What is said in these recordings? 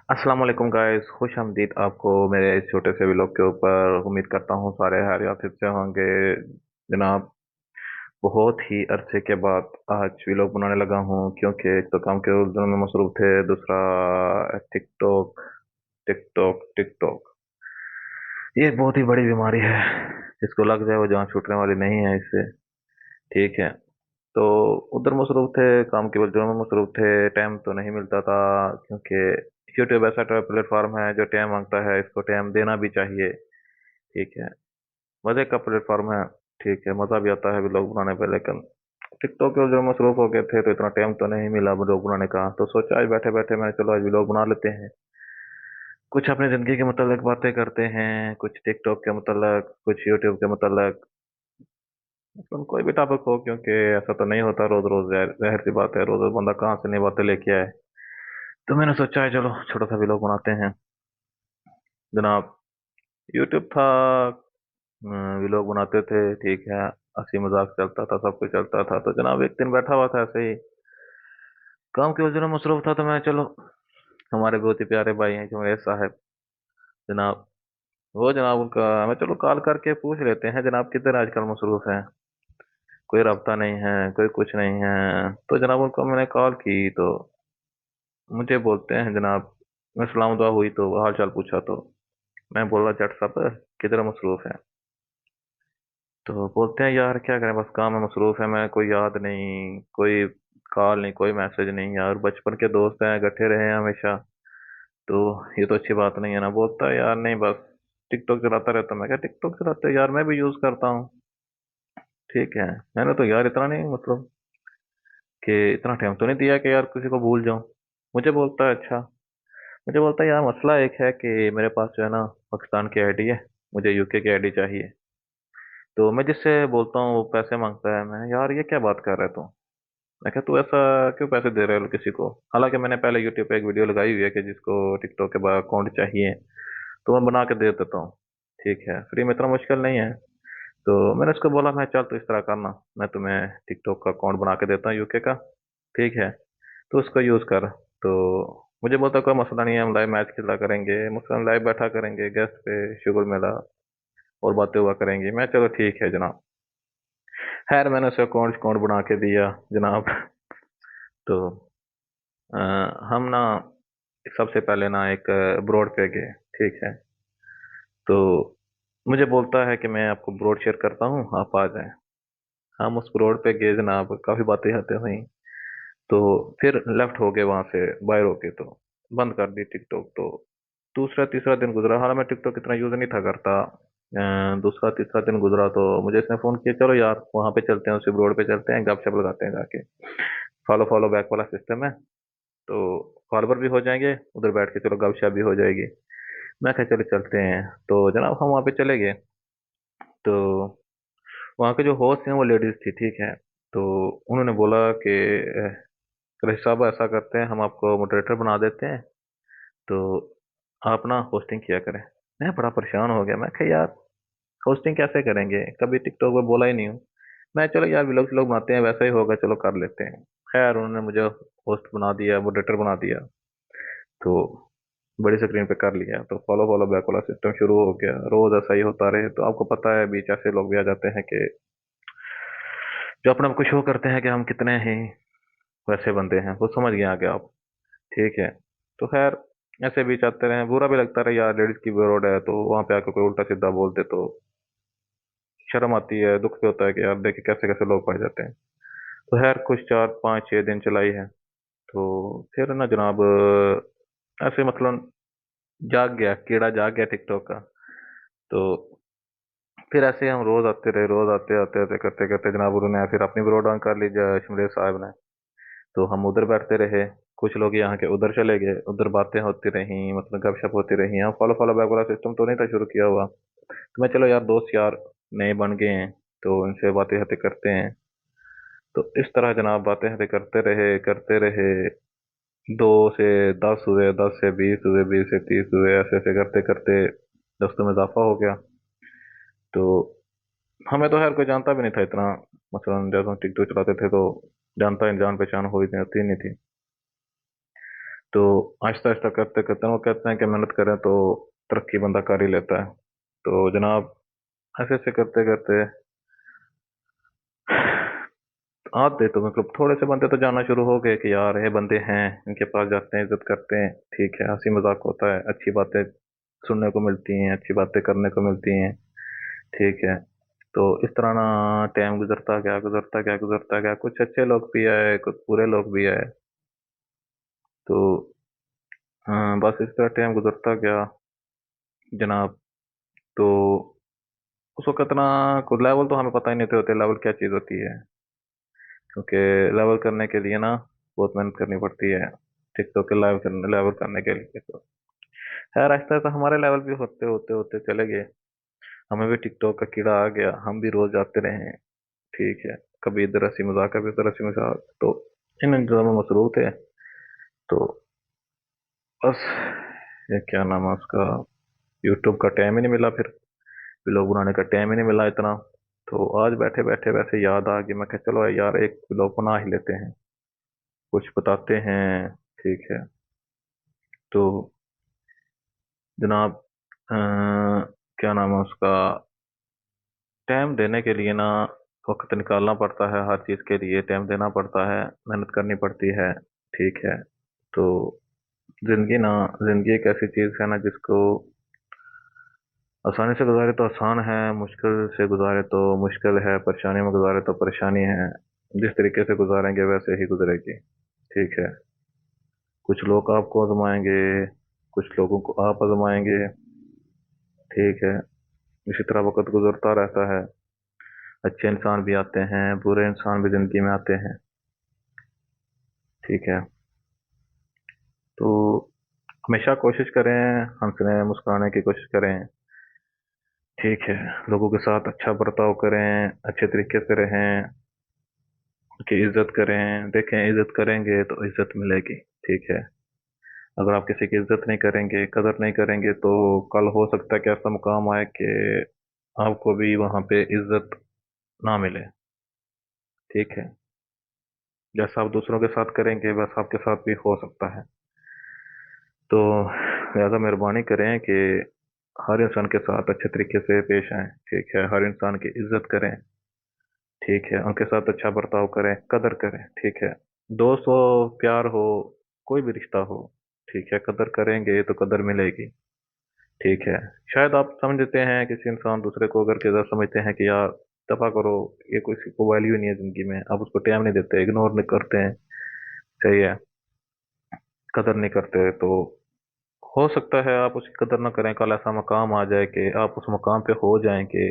अस्सलाम वालेकुम गाइस, खुश आमदीद आपको मेरे इस छोटे से व्लॉग के ऊपर। उम्मीद करता हूँ सारे खैरियत से होंगे जनाब। बहुत ही अरसे के बाद आज व्लॉग बनाने लगा हूँ, क्योंकि एक तो काम के उलझनों में मसरूफ थे, दूसरा टिकटॉक टिकटॉक टिकटॉक। ये एक बहुत ही बड़ी बीमारी है, जिसको लग जाए वो जान छूटने वाली नहीं है इससे। ठीक है। तो उधर मसरूफ थे, काम के उलझनों में मसरूफ थे, टाइम तो नहीं मिलता था, क्योंकि यूट्यूब ऐसा प्लेटफॉर्म है जो टाइम मांगता है, इसको टाइम देना भी चाहिए। ठीक है। मजे का प्लेटफॉर्म है। ठीक है, मजा भी आता है व्लॉग बनाने पे, लेकिन टिकटॉक के जो मसरूफ हो गए थे तो इतना टाइम तो नहीं मिला व्लॉग बनाने का। तो सोचा आज बैठे बैठे मैंने चलो आज व्लॉग बना लेते हैं। कुछ अपनी जिंदगी के मुतालिक बातें करते हैं, कुछ टिकटॉक के मुतालिक, कुछ यूट्यूब के मुतालिक, मतलब कोई भी टॉपिक हो, क्योंकि ऐसा तो नहीं होता रोज रोज। जाहिर सी बात है, रोज रोज बंदा कहाँ से नई बातें लेके आए। तो मैंने सोचा है चलो छोटा सा व्लॉग बनाते हैं जनाब। यूट्यूब था, व्लॉग बनाते थे, ठीक है। हंसी मजाक चलता था, सब कुछ चलता था। तो जनाब एक दिन बैठा हुआ था ऐसे ही, काम के उलझनों में मसरूफ था, तो मैं चलो हमारे बहुत ही प्यारे भाई हैं जुमैर साहब जनाब, वो जनाब उनका मैं चलो कॉल करके पूछ लेते हैं जनाब किधर आजकल मसरूफ हैं। कोई राब्ता नहीं है, कोई कुछ नहीं है। तो जनाब उनको मैंने कॉल की तो मुझे बोलते हैं जनाब, मैं सलाम दुआ हुई तो हाल चाल पूछा, तो मैं बोला जट साहब किधर मसरूफ है। तो बोलते हैं यार क्या करें, बस काम में मसरूफ है, मैं कोई याद नहीं, कोई कॉल नहीं, कोई मैसेज नहीं यार, बचपन के दोस्त हैं, इकट्ठे रहे हैं हमेशा। तो ये तो अच्छी बात नहीं है ना। बोलता है यार नहीं बस टिकटॉक चलाता रहता हूं। मैं क्या टिकटॉक चलाते हो यार, मैं भी यूज करता हूँ। ठीक है। मैंने तो यार इतना नहीं, मतलब कि इतना टाइम तो नहीं दिया कि यार किसी को भूल जाऊं। मुझे बोलता है अच्छा। मुझे बोलता है यार मसला एक है कि मेरे पास जो है ना पाकिस्तान की आईडी है, मुझे यूके की आईडी चाहिए। तो मैं जिससे बोलता हूँ वो पैसे मांगता है। मैं यार ये क्या बात कर रहे तू। मैं कहा तू ऐसा क्यों पैसे दे रहे हो किसी को। हालांकि मैंने पहले यूट्यूब पे एक वीडियो लगाई हुई है कि जिसको टिकटॉक के बाद अकाउंट चाहिए तो मैं बना के दे देता हूँ। ठीक है, फ्री में इतना मुश्किल नहीं है। तो मैंने उसको बोला मैं चल तो इस तरह करना, मैं तुम्हें टिकटॉक का अकाउंट बना के देता हूँ यूके का। ठीक है, तो उसको यूज कर। तो मुझे बोलता कोई मसला नहीं है, हम लाइव मैच खेला करेंगे, मसलन लाइव बैठा करेंगे गेस्ट पे, शुगर मेला, और बातें हुआ करेंगी। मैं चलो ठीक है जनाब। खैर मैंने उसे अकाउंट अकाउंट बना के दिया जनाब। तो अ, हम ना सबसे पहले ना एक ब्रॉड पे गए। ठीक है। तो मुझे बोलता है कि मैं आपको ब्रॉड शेयर करता हूँ, आप आ जाएं। हम उस रोड पे गए जनाब, काफी बातें होते हुई। तो फिर लेफ्ट हो गए वहां से, बाहर हो के तो बंद कर दी टिकटॉक। तो दूसरा तीसरा दिन गुजरा, हालांकि मैं टिकटॉक इतना यूज नहीं था करता। दूसरा तीसरा दिन गुजरा तो मुझे इसने फोन किया, चलो यार वहां पे चलते हैं, उसी रोड पे चलते हैं, गपशप लगाते हैं जाके। फॉलो फॉलो बैक वाला सिस्टम है, तो फॉलोवर भी हो जाएंगे उधर बैठ के, चलो गपशप भी हो जाएगी। मैं कहा चलो चलते हैं। तो जनाब हम वहाँ पे चले गए। तो वहाँ के जो होस्ट हैं वो लेडीज थी। ठीक है। तो उन्होंने बोला कि रईस साहब ऐसा करते हैं, हम आपको मॉडरेटर बना देते हैं, तो आप ना होस्टिंग किया करें। मैं बड़ा परेशान हो गया, मैं कहा यार होस्टिंग कैसे करेंगे, कभी टिकटॉक पे बोला ही नहीं हूँ। मैं चलो यार व्लॉग व्लॉग बनाते हैं, वैसा ही होगा, चलो कर लेते हैं। खैर उन्होंने मुझे होस्ट बना दिया, मॉडरेटर बना दिया। तो बड़ी स्क्रीन पे कर लिया, तो फॉलो फॉलो बैक वाला सिस्टम शुरू हो गया। रोज ऐसा ही होता रहे तो आपको पता है बीच ऐसे लोग भी आ जाते हैं कि जो अपने आप को शो करते हैं कि हम कितने ही वैसे बंदे हैं, वो समझ गए आगे आप। ठीक है। तो खैर ऐसे बीच आते रहे, बुरा भी लगता रहा यार, लेडीज की रोड है तो वहां पे आके कोई उल्टा सीधा बोलते तो शर्म आती है, दुख भी होता है कि यार देखिए कैसे कैसे लोग पड़ जाते हैं। तो खैर कुछ 4 5 6 दिन चलाई है। तो फिर ना जनाब ऐसे मतलब जाग गया कीड़ा, जाग गया टिकटॉक का। तो फिर ऐसे हम रोज आते रहे, रोज आते आते आते करते करते जनाब उन्होंने फिर अपनी भी रोड ऑन कर ली शमलेर साहब ने। तो हम उधर बैठते रहे, कुछ लोग यहाँ के उधर चले गए, उधर बातें होती रही, मतलब गपशप होती रही। यहाँ फॉलो फॉलो बैक वाला सिस्टम तो नहीं था शुरू किया हुआ। तो मैं चलो यार दोस्त यार नए बन गए हैं तो उनसे बातें हतें करते हैं। तो इस तरह जनाब बातें हतें करते रहे करते रहे। 2 से 10 हुए, 10 से 20 हुए, 20 से 30 हुए, ऐसे ऐसे करते करते दोस्तों में इजाफा हो गया। तो हमें तो खैर कोई जानता भी नहीं था इतना, मसलन जब हम टिकटॉक चलाते थे तो जानता जान पहचान हुई नहीं, होती नहीं थी। तो आहिस्ता आहिस्ता करते करते वो कहते हैं कि मेहनत करें तो तरक्की बंदा कर ही लेता है। तो जनाब ऐसे ऐसे करते करते आते तो मतलब थोड़े से बंदे तो जानना शुरू हो गए कि यार ये बंदे हैं, इनके पास जाते हैं, इज्जत करते हैं, ठीक है, हंसी मजाक होता है, अच्छी बातें सुनने को मिलती हैं, अच्छी बातें करने को मिलती हैं, ठीक है। तो इस तरह ना टाइम गुजरता गया, कुछ अच्छे लोग भी आए, कुछ बुरे लोग भी आए। तो बस इस तरह टाइम गुजरता गया जनाब। तो उस वक्त ना कुछ लेवल तो हमें पता ही नहीं होते लेवल क्या चीज़ होती है, क्योंकि लेवल करने के लिए ना बहुत मेहनत करनी पड़ती है। टिकटॉक के लेवल करने के लिए तो खैर आहिस्ता आहिस्ता हमारे लेवल भी होते होते होते चले गए। हमें भी टिकटॉक का कीड़ा आ गया, हम भी रोज जाते रहे, ठीक है। कभी इधर हंसी मजाक, कभी उधर हंसी मजाक, तो इन चीजों में मसरूफ थे। तो बस ये क्या नाम है उसका, यूट्यूब का टाइम ही नहीं मिला, फिर व्लॉग बनाने का टाइम ही नहीं मिला इतना। तो आज बैठे बैठे वैसे याद आ गई, मैं कहा चलो यार एक व्लॉग बना ही लेते हैं, कुछ बताते हैं, ठीक है। तो जनाब क्या नाम है उसका, टाइम देने के लिए ना वक्त निकालना पड़ता है, हर चीज़ के लिए टाइम देना पड़ता है, मेहनत करनी पड़ती है, ठीक है। तो जिंदगी ना, जिंदगी एक ऐसी चीज़ है ना जिसको आसानी से गुजारे तो आसान है, मुश्किल से गुजारे तो मुश्किल है, परेशानी में गुजारे तो परेशानी है। जिस तरीके से गुजारेंगे वैसे ही गुजरेगी, ठीक है। कुछ लोग आपको आजमाएंगे, कुछ लोगों को आप आजमाएंगे, ठीक है। इसी तरह वक्त गुजरता रहता है, अच्छे इंसान भी आते हैं, बुरे इंसान भी जिंदगी में आते हैं, ठीक है। तो हमेशा कोशिश करें, हंसने मुस्कुराने की कोशिश करें, ठीक है। लोगों के साथ अच्छा बर्ताव करें, अच्छे तरीके से रहें, उनकी इज्जत करें। देखें, इज्जत करेंगे तो इज्जत मिलेगी, ठीक है। अगर आप किसी की इज्जत नहीं करेंगे, कदर नहीं करेंगे, तो कल हो सकता है कि ऐसा मुकाम आए कि आपको भी वहां पे इज्जत ना मिले, ठीक है। जैसा आप दूसरों के साथ करेंगे वैसा आपके साथ भी हो सकता है। तो लिहाजा मेहरबानी करें कि हर इंसान के साथ अच्छे तरीके से पेश आएं, ठीक है। हर इंसान की इज्जत करें, ठीक है। उनके साथ अच्छा बर्ताव करें, कदर करें, ठीक है। दोस्त हो, प्यार हो, कोई भी रिश्ता हो, ठीक है, कदर करेंगे तो कदर मिलेगी, ठीक है। शायद आप समझते हैं किसी इंसान दूसरे को अगर किधर समझते हैं कि यार दफा करो, ये किसी को वैल्यू नहीं है जिंदगी में, आप उसको टाइम नहीं देते, इग्नोर नहीं करते हैं, सही है, कदर नहीं करते, तो हो सकता है आप उसकी कदर ना करें, कल ऐसा मकाम आ जाए कि आप उस मकाम पे हो जाएं कि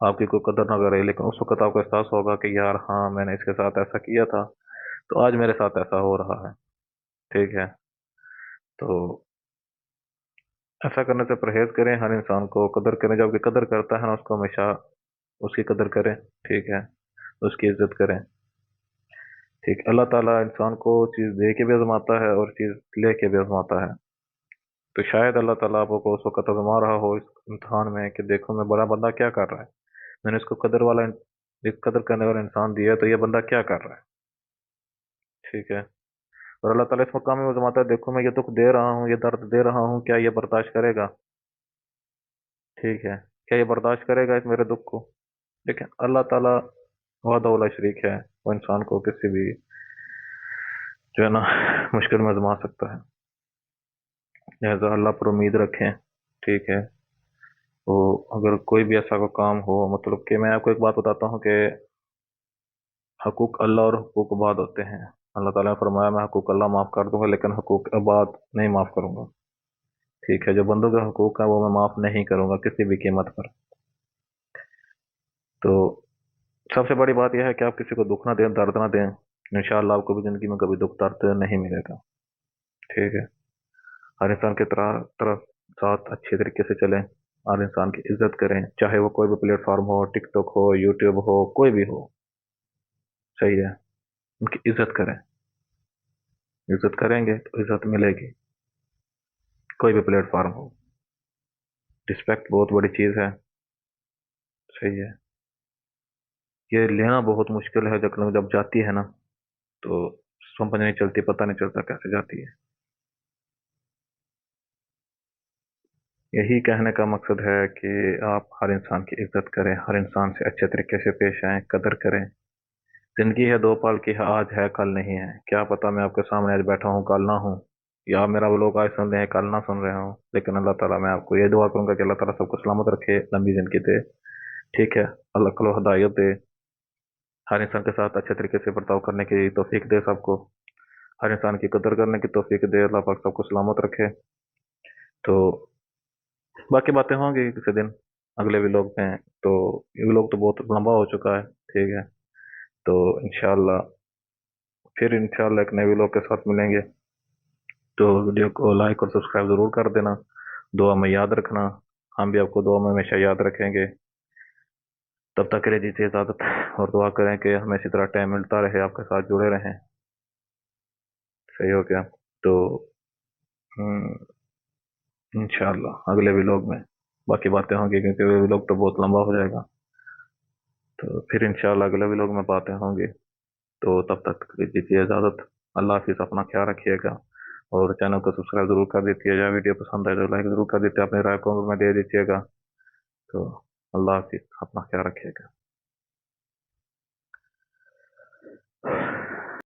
आपकी कोई कदर ना करे, लेकिन उस वक्त आपको एहसास होगा कि यार हाँ मैंने इसके साथ ऐसा किया था, तो आज मेरे साथ ऐसा हो रहा है, ठीक है। तो ऐसा करने से परहेज करें, हर इंसान को कदर करें, जब भी कदर करता है ना उसको हमेशा उसकी कदर करें, ठीक है, उसकी इज्जत करें, ठीक। अल्लाह ताला इंसान को चीज़ दे के भी आजमाता है और चीज़ ले के भी आजमाता है। तो शायद अल्लाह ताला आपको उस वक्त आजमा रहा हो इस इम्तिहान में कि देखो मैं बड़ा बंदा क्या कर रहा है, मैंने इसको एक कदर करने वाला इंसान दिया तो ये बंदा क्या कर रहा है, ठीक है। और अल्लाह ताला इस मकाम में आजमाता है, देखो मैं ये दुख दे रहा हूँ, ये दर्द दे रहा हूँ, क्या ये बर्दाश्त करेगा, ठीक है। क्या ये बर्दाश्त करेगा इस मेरे दुख को, ठीक है। अल्लाह ताला वहदा ला शरीक है, वो इंसान को किसी भी जो है ना मुश्किल में आजमा सकता है। लिहाजा अल्लाह पर उम्मीद रखें, ठीक है। तो अगर कोई भी ऐसा कोई काम हो, मतलब कि मैं आपको एक बात बताता हूँ कि हकूक अल्लाह और हकूक इबाद होते हैं। अल्लाह ताला ने फरमाया मैं हकूक अल्लाह माफ़ कर दूंगा लेकिन हकूक इबाद नहीं माफ़ करूंगा, ठीक है। जो बंदों के हकूक है वो मैं माफ़ नहीं करूंगा किसी भी कीमत पर। तो सबसे बड़ी बात यह है कि आप किसी को दुख ना दें, दर्द ना दें, इंशाअल्लाह आपको भी जिंदगी में कभी दुख दर्द नहीं मिलेगा, ठीक है। हर इंसान की तरफ साथ अच्छे तरीके से चलें, हर इंसान की इज्जत करें, चाहे वो कोई भी प्लेटफॉर्म हो, टिकटॉक हो, यूट्यूब हो, कोई भी हो, सही है। उनकी इज्जत करें, इज्जत करेंगे तो इज्जत मिलेगी, कोई भी प्लेटफॉर्म हो। रिस्पेक्ट बहुत बड़ी चीज़ है, सही है। ये लेना बहुत मुश्किल है, जब जब जाती है ना तो समझ नहीं चलती, पता नहीं चलता कैसे जाती है। यही कहने का मकसद है कि आप हर इंसान की इज्जत करें, हर इंसान से अच्छे तरीके से पेश आएं, कदर करें। जिंदगी है दो पल की, है आज है कल नहीं है। क्या पता मैं आपके सामने आज बैठा हूँ कल ना हूँ, या आप मेरा वो लोग आज सुन रहे हैं कल ना सुन रहे हो। लेकिन अल्लाह ताला, मैं आपको ये दुआ करूंगा कि अल्लाह ताला सबको सलामत रखे, लंबी जिंदगी दे। ठीक है। अल्लाह को हदायत दे, हर इंसान के साथ अच्छे तरीके से बर्ताव करने की तौफीक दे सबको, हर इंसान की कदर करने की तौफीक दे। अल्लाह पाक सबको सलामत रखे। तो बाकी बातें होंगी किसी दिन अगले व्लॉग में। तो ये व्लॉग तो बहुत लंबा हो चुका है। ठीक है। तो इंशाल्लाह फिर इंशाल्लाह एक नए व्लॉग के साथ मिलेंगे। तो वीडियो को लाइक और सब्सक्राइब जरूर कर देना। दुआ में याद रखना। हम भी आपको दुआ में हमेशा याद रखेंगे। तब तक के लिए दीजिए इजाजत, और दुआ करें कि हमें इसी तरह टाइम मिलता रहे, आपके साथ जुड़े रहें। सही हो गया। तो इंशाल्लाह अगले व्लॉग में बाकी बातें होंगी, क्योंकि वो व्लॉग तो बहुत लंबा हो जाएगा। तो फिर इंशाल्लाह अगले व्लॉग में बातें होंगी। तो तब तक दीजिए इजाजत। अल्लाह हाफिज, अपना ख्याल रखिएगा। और चैनल को सब्सक्राइब जरूर कर दीजिएगा। वीडियो पसंद आए तो लाइक जरूर कर दीजिए, अपनी राय को में दे दीजिएगा। तो अल्लाह हाफिज, अपना ख्याल रखिएगा।